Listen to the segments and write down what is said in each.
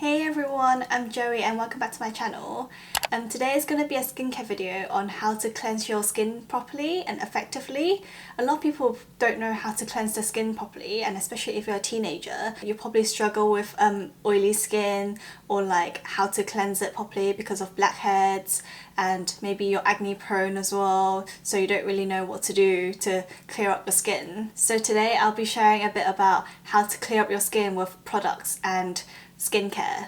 Hey everyone, I'm Joey and welcome back to my channel. Today is going to be a skincare video on how to cleanse your skin properly and effectively. A lot of people don't know how to cleanse their skin properly, and especially if you're a teenager, you probably struggle with oily skin or like how to cleanse it properly because of blackheads, and maybe you're acne prone as well, so you don't really know what to do to clear up your skin. So today I'll be sharing a bit about how to clear up your skin with products and skincare.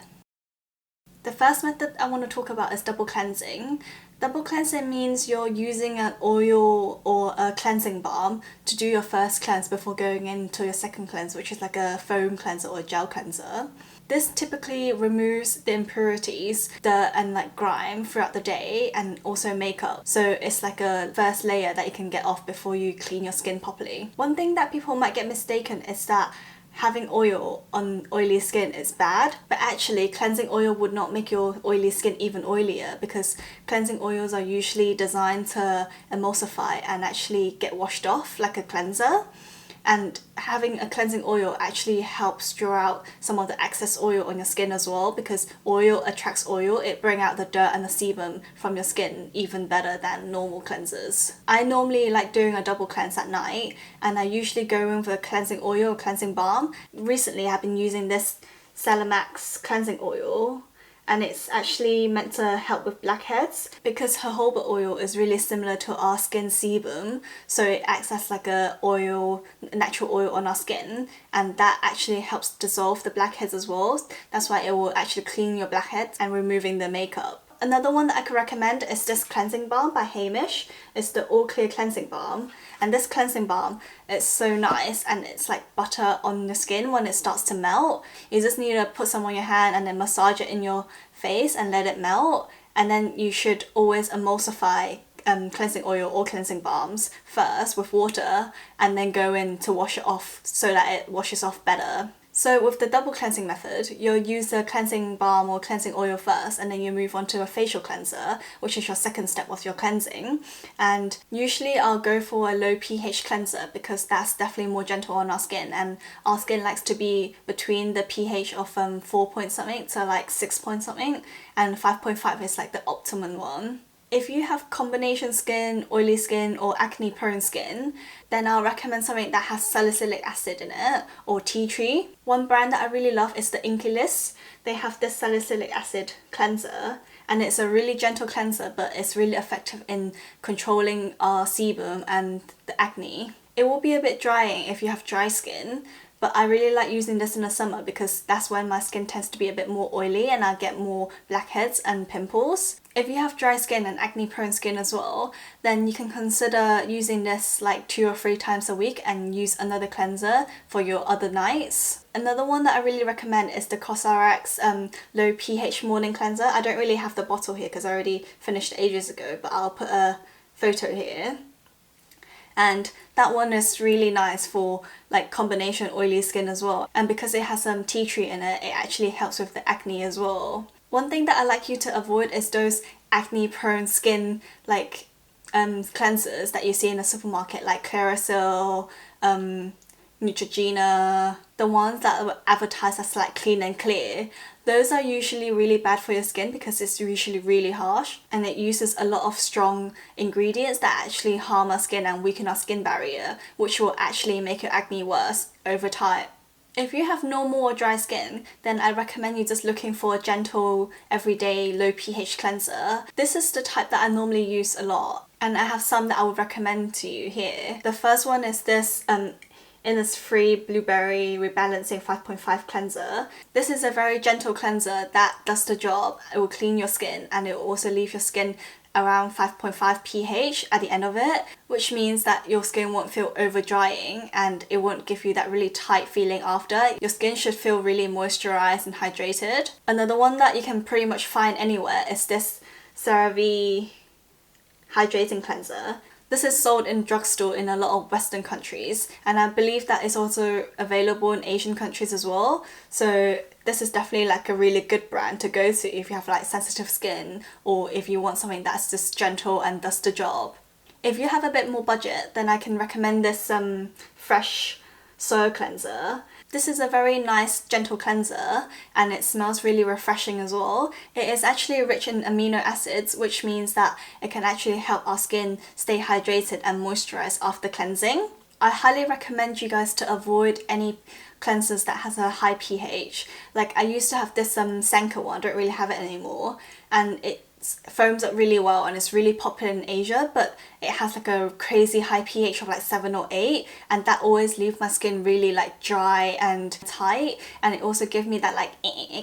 The first method I want to talk about is double cleansing. Double cleansing means you're using an oil or a cleansing balm to do your first cleanse before going into your second cleanse, which is like a foam cleanser or a gel cleanser. This typically removes the impurities, dirt and like grime throughout the day, and also makeup. So it's like a first layer that you can get off before you clean your skin properly. One thing that people might get mistaken is that having oil on oily skin is bad, but actually cleansing oil would not make your oily skin even oilier, because cleansing oils are usually designed to emulsify and actually get washed off like a cleanser. And having a cleansing oil actually helps draw out some of the excess oil on your skin as well, because oil attracts oil. It brings out the dirt and the sebum from your skin even better than normal cleansers. I normally like doing a double cleanse at night, and I usually go in for a cleansing oil or cleansing balm. Recently I've been using this SALICYLIC cleansing oil, and it's actually meant to help with blackheads because jojoba oil is really similar to our skin sebum, so it acts as like a oil, natural oil on our skin, and that actually helps dissolve the blackheads as well. That's why it will actually clean your blackheads and removing the makeup. Another one that I could recommend is this cleansing balm by Hamish. It's the All Clear cleansing balm, and this cleansing balm is so nice, and it's like butter on your skin when it starts to melt. You just need to put some on your hand and then massage it in your face and let it melt, and then you should always emulsify cleansing oil or cleansing balms first with water and then go in to wash it off so that it washes off better. So with the double cleansing method, you'll use the cleansing balm or cleansing oil first, and then you move on to a facial cleanser, which is your second step of your cleansing. And usually I'll go for a low pH cleanser because that's definitely more gentle on our skin, and our skin likes to be between the pH of 4 point something to like 6 point something, and 5.5 is like the optimum one. If you have combination skin, oily skin or acne prone skin, then I'll recommend something that has salicylic acid in it or tea tree. One brand that I really love is the EXFOLIANT. They have this salicylic acid cleanser, and it's a really gentle cleanser, but it's really effective in controlling our sebum and the acne. It will be a bit drying if you have dry skin, but I really like using this in the summer because that's when my skin tends to be a bit more oily and I get more blackheads and pimples. If you have dry skin and acne prone skin as well, then you can consider using this like 2 or 3 times a week and use another cleanser for your other nights. Another one that I really recommend is the COSRX low pH morning cleanser. I don't really have the bottle here because I already finished it ages ago, but I'll put a photo here. And that one is really nice for like combination oily skin as well, and because it has some tea tree in it, it actually helps with the acne as well. One thing that I like you to avoid is those acne prone skin like cleansers that you see in the supermarket, like Clearasil, Neutrogena, the ones that are advertised as like clean and clear. Those are usually really bad for your skin because it's usually really harsh, and it uses a lot of strong ingredients that actually harm our skin and weaken our skin barrier, which will actually make your acne worse over time. If you have normal or dry skin, then I recommend you just looking for a gentle, everyday, low pH cleanser. This is the type that I normally use a lot, and I have some that I would recommend to you here. The first one is this Innisfree Blueberry Rebalancing 5.5 cleanser. This is a very gentle cleanser that does the job. It will clean your skin, and it will also leave your skin around 5.5 pH at the end of it, which means that your skin won't feel over drying and it won't give you that really tight feeling after. Your skin should feel really moisturized and hydrated. Another one that you can pretty much find anywhere is this CeraVe Hydrating Cleanser. This is sold in drugstore in a lot of Western countries, and I believe that is also available in Asian countries as well. So this is definitely like a really good brand to go to if you have like sensitive skin, or if you want something that's just gentle and does the job. If you have a bit more budget, then I can recommend this fresh soil cleanser. This is a very nice gentle cleanser and it smells really refreshing as well. It is actually rich in amino acids, which means that it can actually help our skin stay hydrated and moisturized after cleansing. I highly recommend you guys to avoid any cleansers that has a high pH. Like I used to have this Senka one, I don't really have it anymore, and it foams up really well and it's really popular in Asia, but it has like a crazy high pH of like 7 or 8, and that always leaves my skin really like dry and tight, and it also gives me that like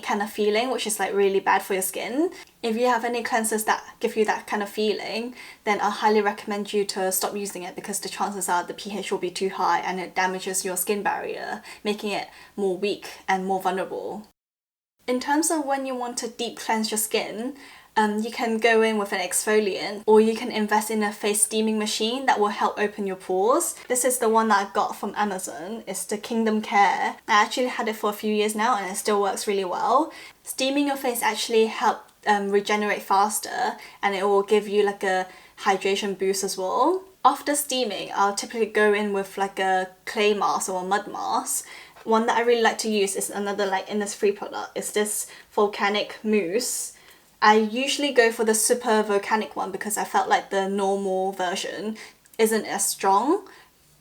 kind of feeling, which is like really bad for your skin. If you have any cleansers that give you that kind of feeling, then I highly recommend you to stop using it, because the chances are the pH will be too high and it damages your skin barrier, making it more weak and more vulnerable. In terms of when you want to deep cleanse your skin, you can go in with an exfoliant, or you can invest in a face steaming machine that will help open your pores. This is the one that I got from Amazon. It's the Kingdom Care. I actually had it for a few years now and it still works really well. Steaming your face actually helps regenerate faster, and it will give you like a hydration boost as well. After steaming, I'll typically go in with like a clay mask or a mud mask. One that I really like to use is another like Innisfree product. It's this volcanic mousse. I usually go for the super volcanic one because I felt like the normal version isn't as strong,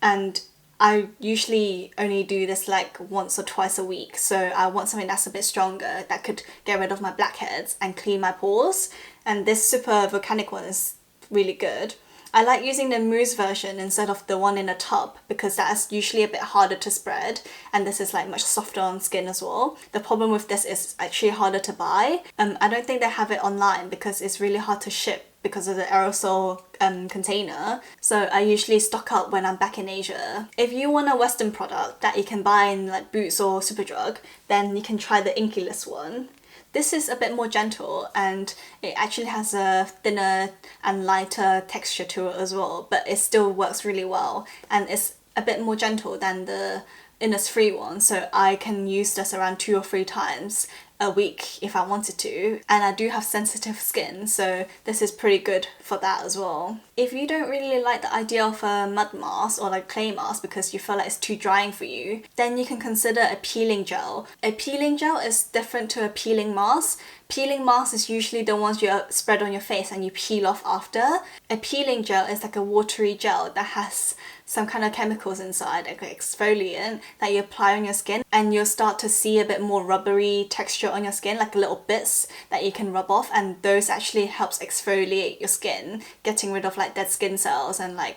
and I usually only do this like once or twice a week, so I want something that's a bit stronger that could get rid of my blackheads and clean my pores, and this super volcanic one is really good. I like using the mousse version instead of the one in a tub because that's usually a bit harder to spread, and this is like much softer on skin as well. The problem with this is actually harder to buy. I don't think they have it online because it's really hard to ship because of the aerosol container, so I usually stock up when I'm back in Asia. If you want a Western product that you can buy in like Boots or Superdrug, then you can try the Inkless one. This is a bit more gentle and it actually has a thinner and lighter texture to it as well, but it still works really well, and it's a bit more gentle than the Innisfree one, so I can use this around 2 or 3 times a week if I wanted to, and I do have sensitive skin, so this is pretty good for that as well. If you don't really like the idea of a mud mask or like clay mask because you feel like it's too drying for you, then you can consider a peeling gel. A peeling gel is different to a peeling mask. Peeling mask is usually the ones you spread on your face and you peel off after. A peeling gel is like a watery gel that has some kind of chemicals inside, like an exfoliant that you apply on your skin, and you'll start to see a bit more rubbery texture on your skin, like little bits that you can rub off, and those actually helps exfoliate your skin, getting rid of like dead skin cells and like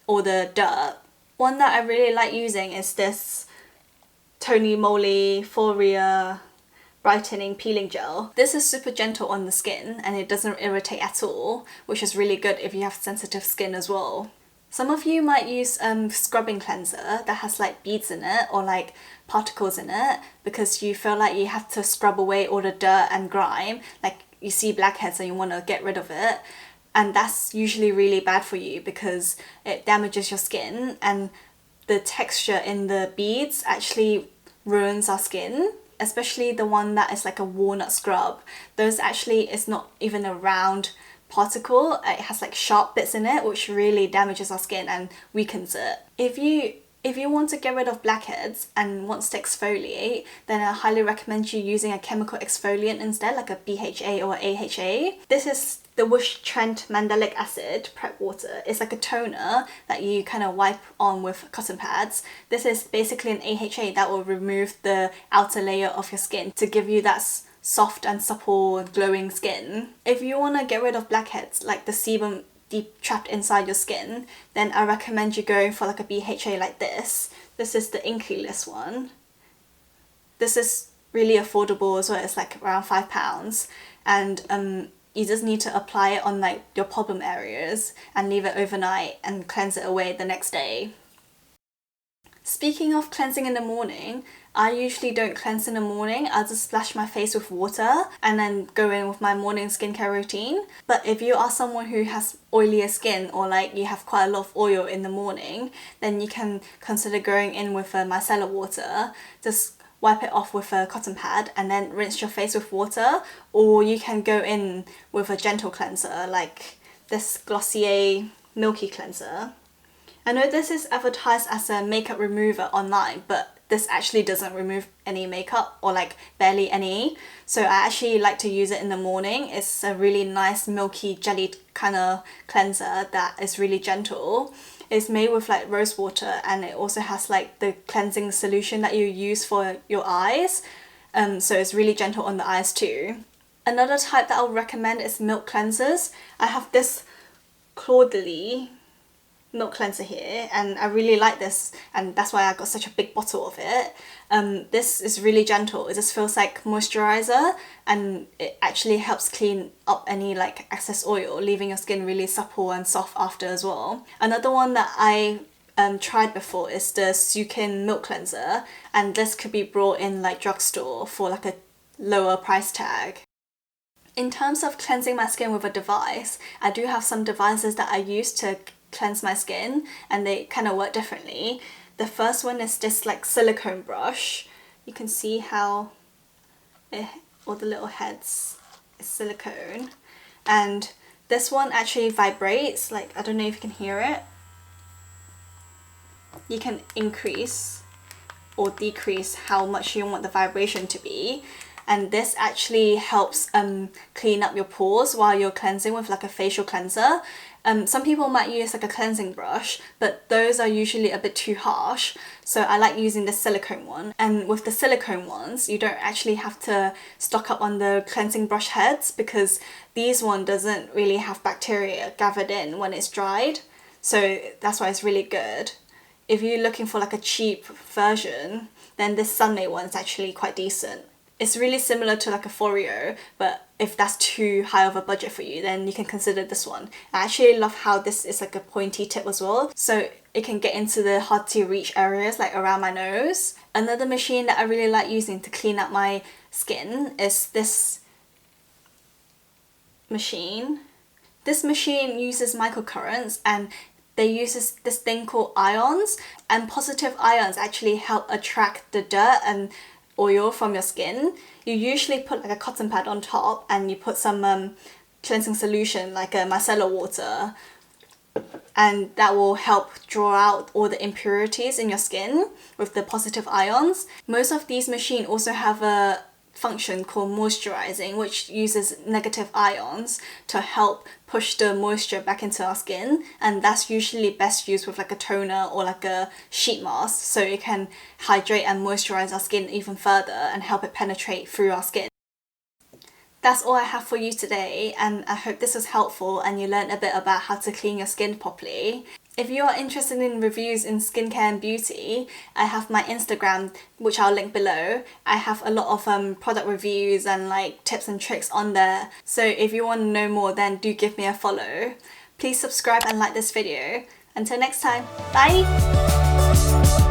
all the dirt. One that I really like using is this Tony Moly Foria brightening peeling gel. This is super gentle on the skin and it doesn't irritate at all, which is really good if you have sensitive skin as well. Some of you might use scrubbing cleanser that has like beads in it or like particles in it because you feel like you have to scrub away all the dirt and grime, like you see blackheads and you want to get rid of it, and that's usually really bad for you because it damages your skin, and the texture in the beads actually ruins our skin, especially the one that is like a walnut scrub. Those actually is not even a round particle, it has like sharp bits in it which really damages our skin and weakens it. If you want to get rid of blackheads and wants to exfoliate, then I highly recommend you using a chemical exfoliant instead, like a BHA or AHA. This is the Whoosh Trent Mandelic Acid Prep Water. It's like a toner that you kind of wipe on with cotton pads. This is basically an AHA that will remove the outer layer of your skin to give you that soft and supple glowing skin. If you want to get rid of blackheads, like the sebum deep trapped inside your skin, then I recommend you going for like a BHA like this. This is the Inkless one. This is really affordable as well, it's like around £5, and you just need to apply it on like your problem areas and leave it overnight and cleanse it away the next day. Speaking of cleansing in the morning, I usually don't cleanse in the morning. I'll just splash my face with water and then go in with my morning skincare routine. But if you are someone who has oilier skin or like you have quite a lot of oil in the morning, then you can consider going in with a micellar water. Just wipe it off with a cotton pad and then rinse your face with water, or you can go in with a gentle cleanser like this Glossier Milky Cleanser. I know this is advertised as a makeup remover online, but this actually doesn't remove any makeup, or like barely any. So I actually like to use it in the morning. It's a really nice milky jelly kind of cleanser that is really gentle. It's made with like rose water, and it also has like the cleansing solution that you use for your eyes. So it's really gentle on the eyes too. Another type that I'll recommend is milk cleansers. I have this Claudely milk cleanser here, and I really like this, and that's why I got such a big bottle of it. This is really gentle. It just feels like moisturizer, and it actually helps clean up any like excess oil, leaving your skin really supple and soft after as well. Another one that I tried before is the SILICONE milk cleanser, and this could be brought in like drugstore for like a lower price tag. In terms of cleansing my skin with a device, I do have some devices that I use to cleanse my skin, and they kind of work differently. The first one is this like silicone brush. You can see how all the little heads is silicone, and this one actually vibrates. Like, I don't know if you can hear it. You can increase or decrease how much you want the vibration to be, and this actually helps clean up your pores while you're cleansing with like a facial cleanser. Some people might use like a cleansing brush, but those are usually a bit too harsh, so I like using the silicone one. And with the silicone ones, you don't actually have to stock up on the cleansing brush heads, because these one doesn't really have bacteria gathered in when it's dried, so that's why it's really good. If you're looking for like a cheap version, then this Sunday one is actually quite decent. It's really similar to like a Foreo, but if that's too high of a budget for you, then you can consider this one. I actually love how this is like a pointy tip as well, so it can get into the hard to reach areas like around my nose. Another machine that I really like using to clean up my skin is this machine. This machine uses microcurrents, and they use this thing called ions, and positive ions actually help attract the dirt and oil from your skin. You usually put like a cotton pad on top, and you put some cleansing solution like a micellar water, and that will help draw out all the impurities in your skin with the positive ions. Most of these machines also have a function called moisturizing, which uses negative ions to help push the moisture back into our skin, and that's usually best used with like a toner or like a sheet mask, so it can hydrate and moisturize our skin even further and help it penetrate through our skin. That's all I have for you today, and I hope this was helpful and you learned a bit about how to clean your skin properly. If you are interested in reviews in skincare and beauty, I have my Instagram, which I'll link below. I have a lot of product reviews and like tips and tricks on there, so if you want to know more, then do give me a follow. Please subscribe and like this video. Until next time, bye!